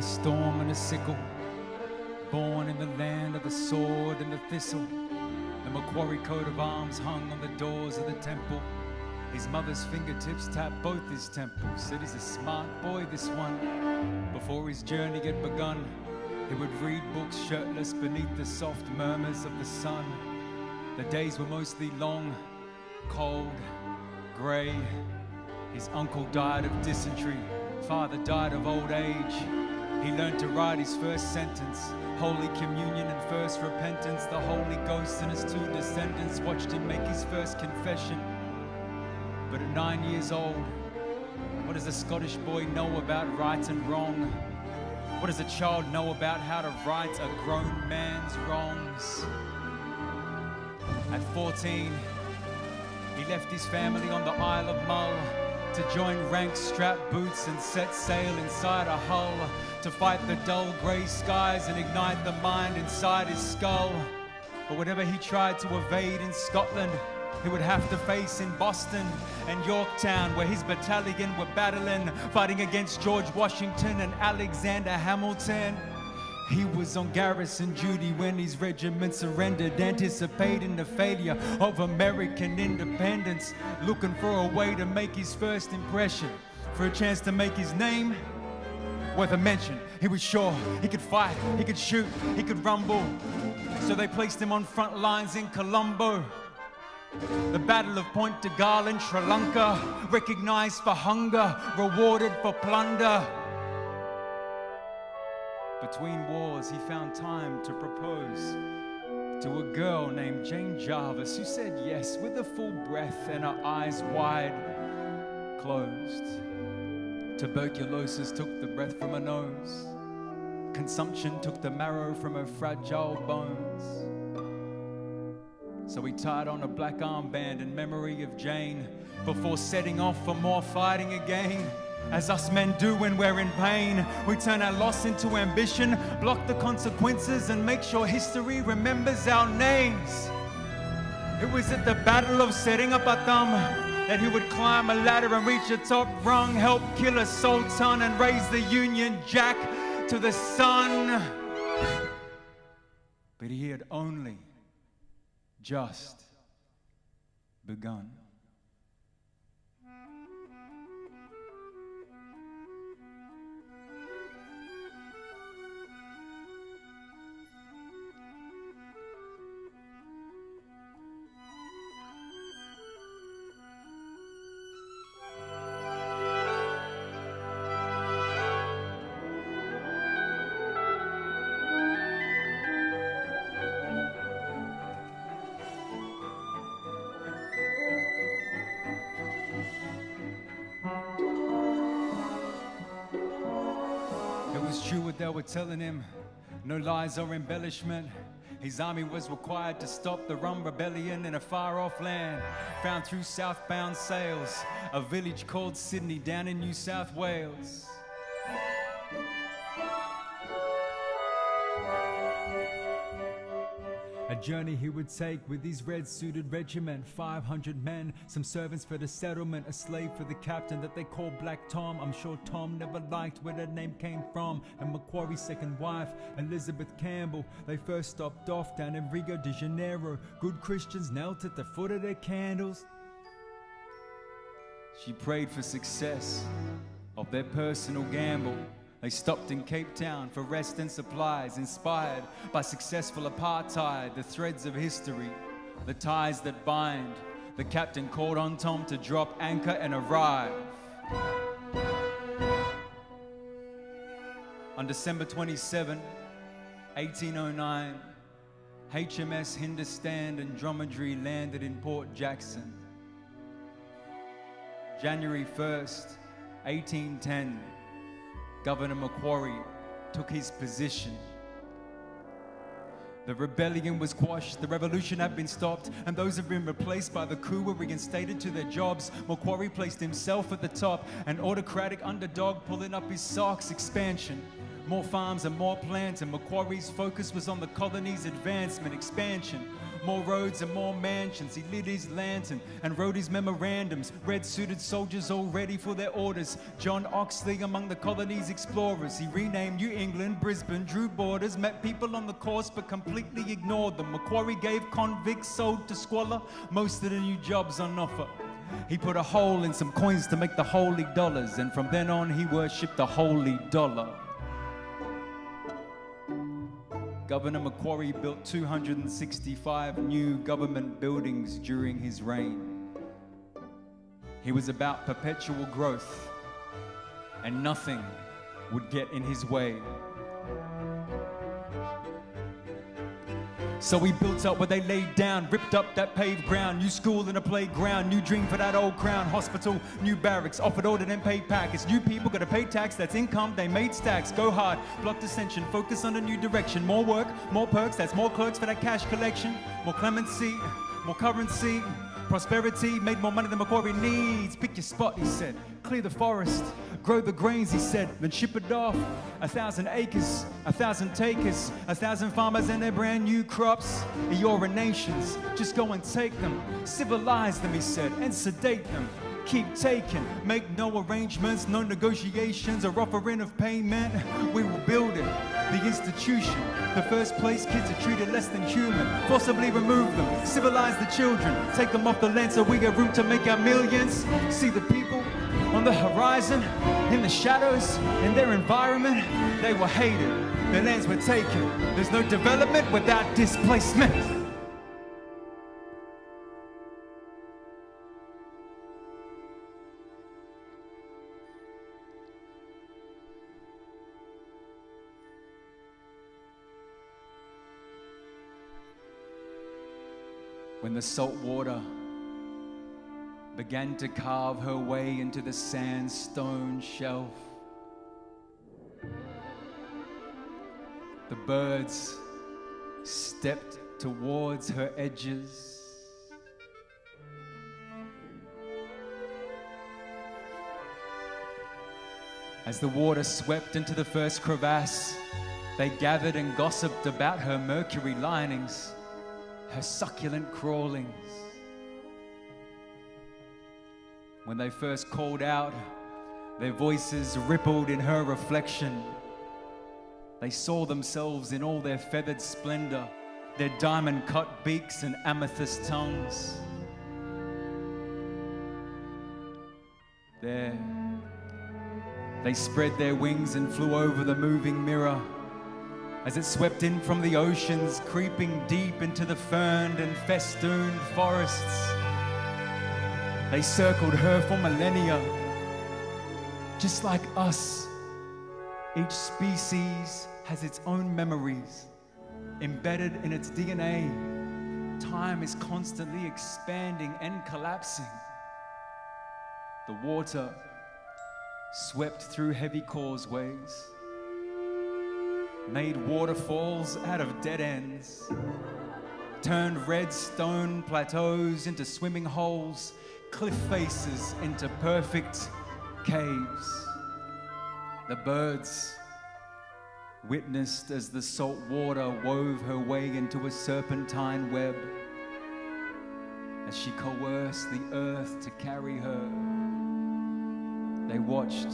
storm and a sickle, born in the land of the sword and the thistle. The Macquarie coat of arms hung on the doors of the temple. His mother's fingertips tapped both his temples. Said he's a smart boy, this one. Before his journey had begun, he would read books shirtless beneath the soft murmurs of the sun. The days were mostly long, cold, grey. His uncle died of dysentery, father died of old age. He learned to write his first sentence, Holy Communion and first repentance. The Holy Ghost and his two descendants watched him make his first confession. But at 9 years old, what does a Scottish boy know about right and wrong? What does a child know about how to right a grown man's wrongs? At 14, he left his family on the Isle of Mull to join ranks, strap boots and set sail inside a hull, to fight the dull grey skies and ignite the mind inside his skull. But whatever he tried to evade in Scotland, he would have to face in Boston and Yorktown, where his battalion were battling, fighting against George Washington and Alexander Hamilton. He was on garrison duty when his regiment surrendered, anticipating the failure of American independence, looking for a way to make his first impression, for a chance to make his name worth a mention. He was sure he could fight, he could shoot, he could rumble. So they placed him on front lines in Colombo. The Battle of Point de Galle in Sri Lanka, recognized for hunger, rewarded for plunder. Between wars, he found time to propose to a girl named Jane Jarvis, who said yes with a full breath and her eyes wide closed. Tuberculosis took the breath from her nose. Consumption took the marrow from her fragile bones. So he tied on a black armband in memory of Jane before setting off for more fighting again. As us men do when we're in pain, we turn our loss into ambition, block the consequences and make sure history remembers our names. It was at the Battle of Seringapatam that he would climb a ladder and reach the top rung, help kill a sultan and raise the Union Jack to the sun. But he had only just begun. They were telling him, no lies or embellishment. His army was required to stop the Rum Rebellion in a far-off land, found through southbound sails, a village called Sydney down in New South Wales. A journey he would take with his red-suited regiment, 500 men, some servants for the settlement, a slave for the captain that they called Black Tom. I'm sure Tom never liked where that name came from. And Macquarie's second wife, Elizabeth Campbell, they first stopped off down in Rio de Janeiro. Good Christians knelt at the foot of their candles. She prayed for success of their personal gamble. They stopped in Cape Town for rest and supplies, inspired by successful apartheid, the threads of history, the ties that bind. The captain called on Tom to drop anchor and arrive. On December 27, 1809, HMS Hindustan and Dromedary landed in Port Jackson. January 1st, 1810, Governor Macquarie took his position. The rebellion was quashed, the revolution had been stopped, and those have been replaced by the coup were reinstated to their jobs. Macquarie placed himself at the top, an autocratic underdog pulling up his socks. Expansion More farms and more plants, and Macquarie's focus was on the colony's advancement, expansion. More roads and more mansions. He lit his lantern and wrote his memorandums. Red-suited soldiers all ready for their orders. John Oxley among the colony's explorers. He renamed New England, Brisbane, drew borders, met people on the course but completely ignored them. Macquarie gave convicts sold to squalor most of the new jobs on offer. He put a hole in some coins to make the holy dollars, and from then on he worshipped the holy dollar. Governor Macquarie built 265 new government buildings during his reign. He was about perpetual growth, and nothing would get in his way. So he built up where they laid down, ripped up that paved ground. New school and a playground, new dream for that old crown. Hospital, new barracks, offered ordered and paid packets. New people gotta pay tax, that's income, they made stacks. Go hard, block dissension, focus on a new direction. More work, more perks, that's more clerks for that cash collection. More clemency, more currency. Prosperity made more money than Macquarie needs. Pick your spot, he said. Clear the forest, grow the grains, he said. Then ship it off. 1,000 acres, 1,000 takers, 1,000 farmers and their brand new crops. Your nations, just go and take them. Civilize them, he said, and sedate them. Keep taking, make no arrangements, no negotiations or offering of payment. We will build it, the institution. The first place kids are treated less than human. Forcibly remove them, civilize the children. Take them off the land so we get room to make our millions. See the people on the horizon, in the shadows, in their environment. They were hated, their lands were taken. There's no development without displacement. When the salt water began to carve her way into the sandstone shelf, the birds stepped towards her edges. As the water swept into the first crevasse, they gathered and gossiped about her mercury linings, her succulent crawlings. When they first called out, their voices rippled in her reflection. They saw themselves in all their feathered splendor, their diamond-cut beaks and amethyst tongues. There, they spread their wings and flew over the moving mirror as it swept in from the oceans, creeping deep into the ferned and festooned forests. They circled her for millennia. Just like us, each species has its own memories embedded in its DNA. Time is constantly expanding and collapsing. The water swept through heavy causeways, made waterfalls out of dead ends, turned red stone plateaus into swimming holes, cliff faces into perfect caves. The birds witnessed as the salt water wove her way into a serpentine web, as she coerced the earth to carry her. They watched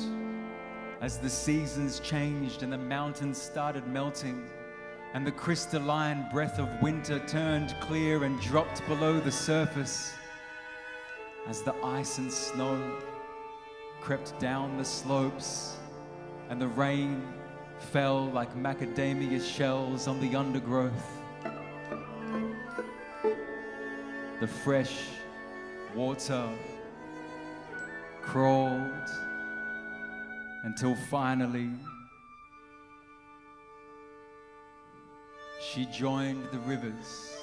as the seasons changed and the mountains started melting, and the crystalline breath of winter turned clear and dropped below the surface, as the ice and snow crept down the slopes and the rain fell like macadamia shells on the undergrowth. The fresh water crawled until finally she joined the rivers.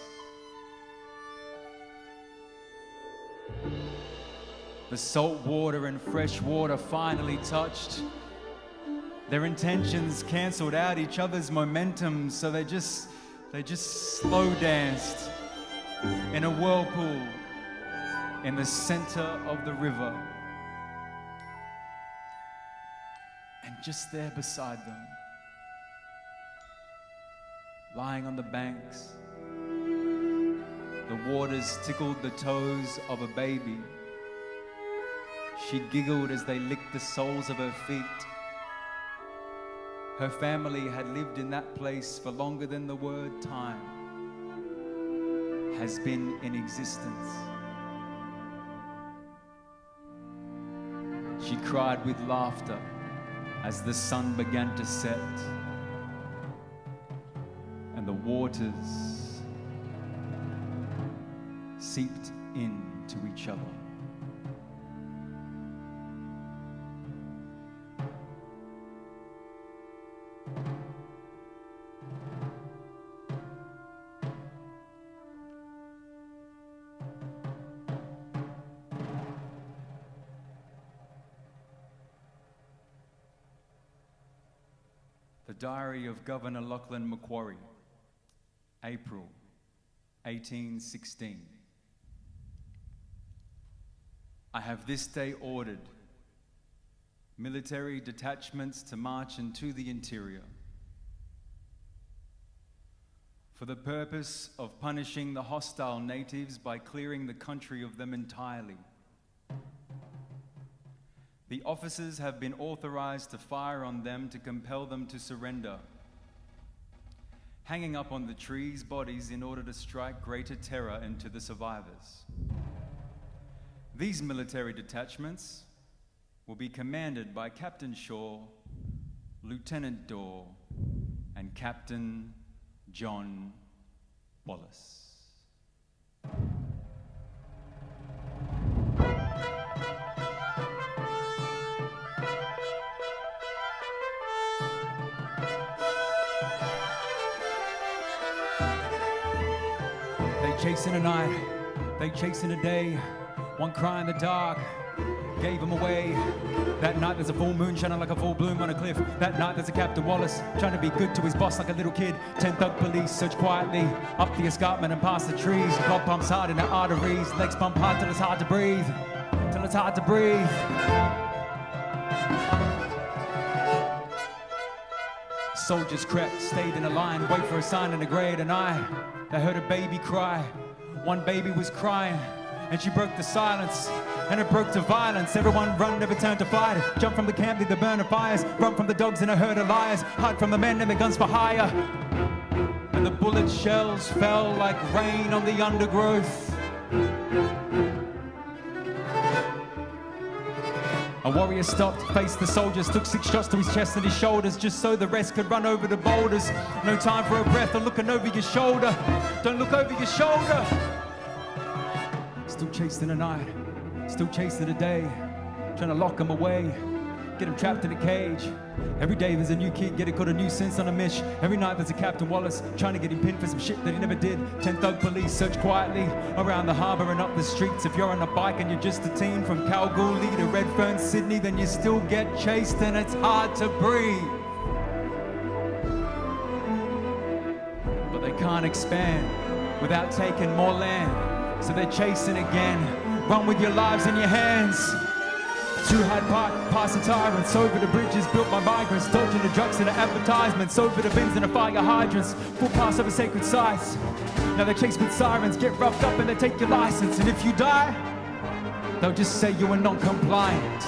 The salt water and fresh water finally touched. Their intentions canceled out each other's momentum, so they just slow danced in a whirlpool in the center of the river. And just there beside them, lying on the banks. The waters tickled the toes of a baby. She giggled as they licked the soles of her feet. Her family had lived in that place for longer than the word time has been in existence. She cried with laughter as the sun began to set and the waters seeped into each other. The Diary of Governor Lachlan Macquarie, April 1816. I have this day ordered military detachments to march into the interior for the purpose of punishing the hostile natives by clearing the country of them entirely. The officers have been authorized to fire on them to compel them to surrender, hanging up on the trees bodies in order to strike greater terror into the survivors. These military detachments will be commanded by Captain Shaw, Lieutenant Dorr, and Captain John Wallace. They chase in a night, they chase in a day. One cry in the dark gave him away. That night there's a full moon shining like a full bloom on a cliff. That night there's a Captain Wallace trying to be good to his boss like a little kid. 10 thug police search quietly up the escarpment and past the trees. Blood pumps hard in the arteries, legs pump hard till it's hard to breathe. Till it's hard to breathe. Soldiers crept, stayed in a line, wait for a sign in the grey of the night. They heard a baby cry. One baby was crying, and she broke the silence, and it broke to violence. Everyone run, never turn to fight. Jump from the camp, leave the burner fires. Run from the dogs and a herd of liars. Hide from the men and the guns for hire. And the bullet shells fell like rain on the undergrowth. A warrior stopped, faced the soldiers, took 6 shots to his chest and his shoulders, just so the rest could run over the boulders. No time for a breath or looking over your shoulder. Don't look over your shoulder. Still chasing the night, still chasing the day, trying to lock him away, get him trapped in a cage. Every day there's a new kid, get it caught a new sense on a mish. Every night there's a Captain Wallace trying to get him pinned for some shit that he never did. 10 thug police search quietly around the harbour and up the streets. If you're on a bike and you're just a teen from Kalgoorlie to Redfern, Sydney, then you still get chased and it's hard to breathe. But they can't expand without taking more land, so they're chasing again. Run with your lives in your hands. 2 Hyde Park, past the tyrants, over the bridges built by migrants, dodging the drugs and the advertisements, over the bins and the fire hydrants, full pass over sacred sites. Now they chase with sirens, get roughed up and they take your license, and if you die, they'll just say you were non-compliant.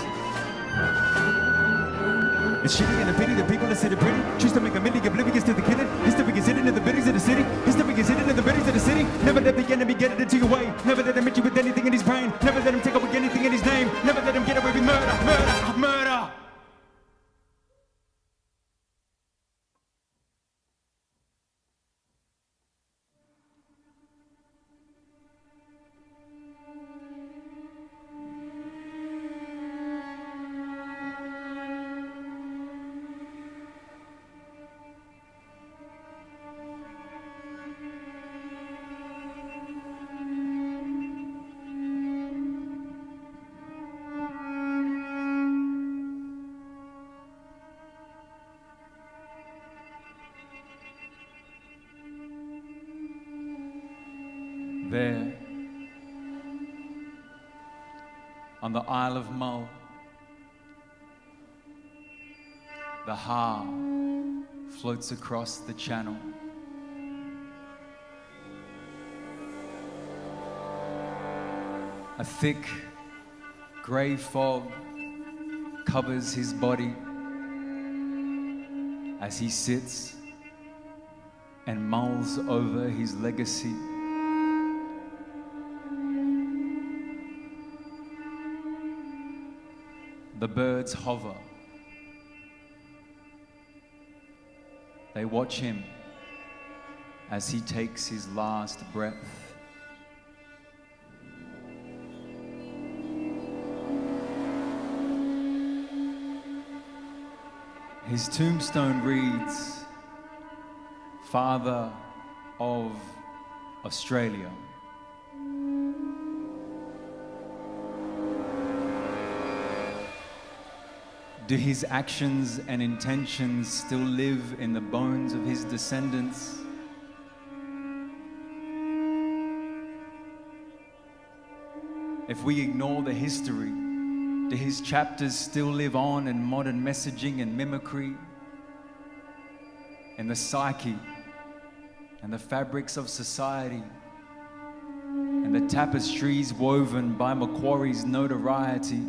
It's shitty and a pity the people that sit pretty choose to make a million oblivious to the killing. History is hidden in the biddies of the city. History is hidden in the biddies of the city. Never let the enemy get it into your way. Never let him hit you with anything in his brain. Never let him take away anything in his name. Never let him get away with murder, murder, murder. There, on the Isle of Mull, the Ha floats across the channel. A thick, grey fog covers his body as he sits and mulls over his legacy. The birds hover. They watch him as he takes his last breath. His tombstone reads, Father of Australia. Do his actions and intentions still live in the bones of his descendants? If we ignore the history, do his chapters still live on in modern messaging and mimicry, in the psyche and the fabrics of society, and the tapestries woven by Macquarie's notoriety?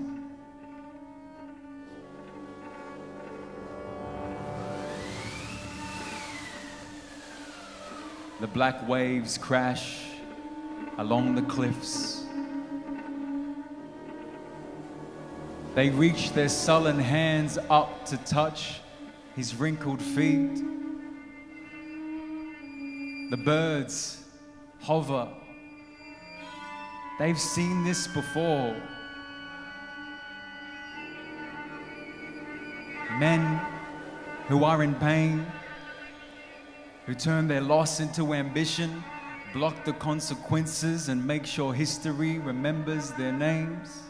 The black waves crash along the cliffs. They reach their sullen hands up to touch his wrinkled feet. The birds hover. They've seen this before. Men who are in pain, who turn their loss into ambition, block the consequences and make sure history remembers their names.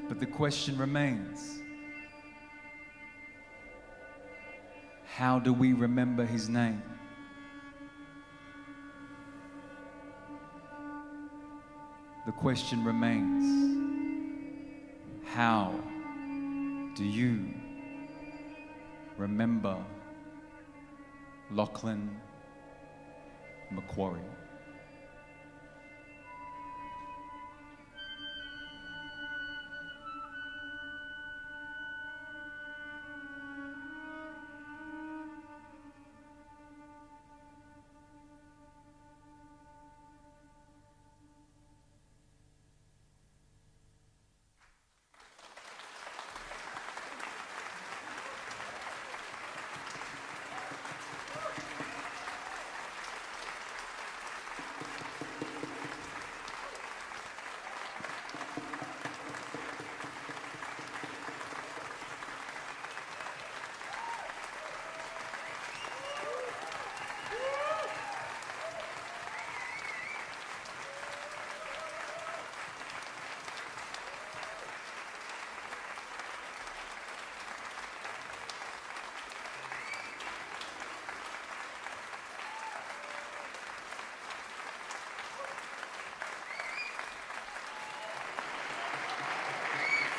But the question remains, how do we remember his name? The question remains, how do you remember Lachlan Macquarie?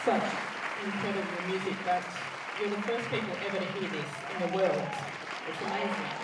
Such incredible music that you're the first people ever to hear this in the world. It's amazing.